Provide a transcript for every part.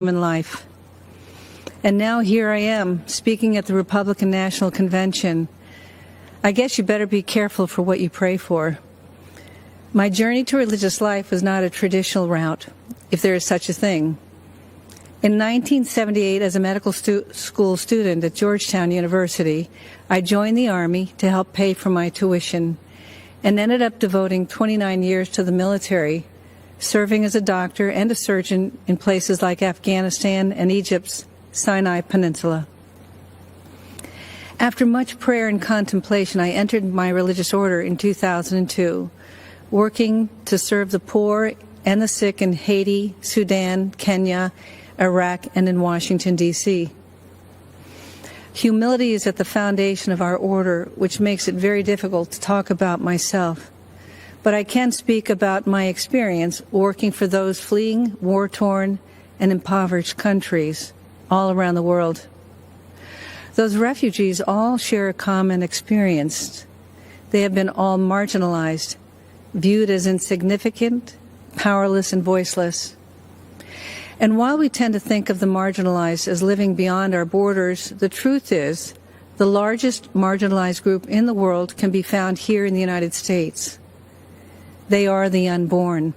human life. And now here I am, speaking at the Republican National Convention. I guess you better be careful for what you pray for. My journey to religious life was not a traditional route, if there is such a thing. In 1978, as a medical school student at Georgetown University, I joined the Army to help pay for my tuition and ended up devoting 29 years to the military, serving as a doctor and a surgeon in places like Afghanistan and Egypt's Sinai Peninsula. After much prayer and contemplation, I entered my religious order in 2002, working to serve the poor and the sick in Haiti, Sudan, Kenya, Iraq, and in Washington, D.C. Humility is at the foundation of our order, which makes it very difficult to talk about myself. But I can speak about my experience working for those fleeing war-torn and impoverished countries all around the world. Those refugees all share a common experience. They have been all marginalized, viewed as insignificant, powerless, and voiceless. And while we tend to think of the marginalized as living beyond our borders, the truth is the largest marginalized group in the world can be found here in the United States. They are the unborn.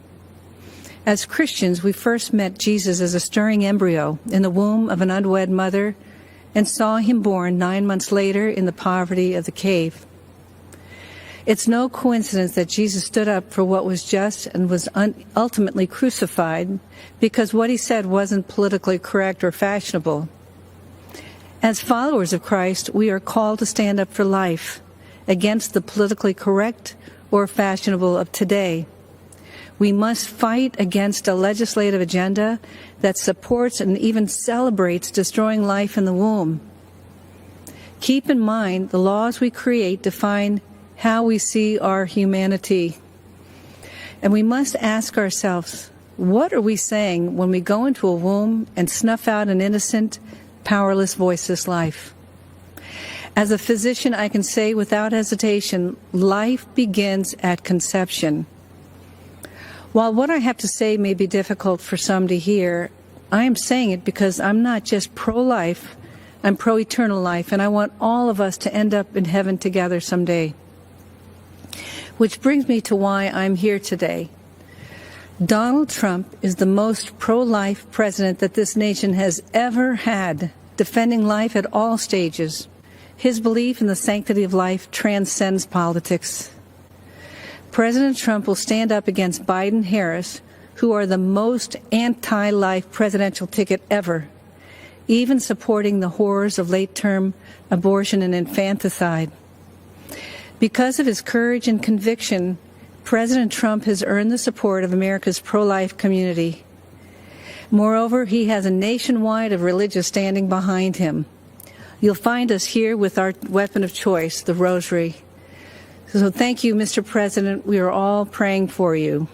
As Christians, we first met Jesus as a stirring embryo in the womb of an unwed mother and saw him born 9 months later in the poverty of the cave. It's no coincidence that Jesus stood up for what was just and was ultimately crucified because what he said wasn't politically correct or fashionable. As followers of Christ, we are called to stand up for life against the politically correct or fashionable of today. We must fight against a legislative agenda that supports and even celebrates destroying life in the womb. Keep in mind, the laws we create define how we see our humanity. And we must ask ourselves, what are we saying when we go into a womb and snuff out an innocent, powerless, voiceless life? As a physician, I can say without hesitation, life begins at conception. While what I have to say may be difficult for some to hear, I am saying it because I'm not just pro-life, I'm pro-eternal life, and I want all of us to end up in heaven together someday. Which brings me to why I'm here today. Donald Trump is the most pro-life president that this nation has ever had, defending life at all stages. His belief in the sanctity of life transcends politics. President Trump will stand up against Biden and Harris, who are the most anti-life presidential ticket ever, even supporting the horrors of late-term abortion and infanticide. Because of his courage and conviction, President Trump has earned the support of America's pro-life community. Moreover, he has a nationwide of religious standing behind him. You'll find us here with our weapon of choice, the rosary. So thank you, Mr. President. We are all praying for you.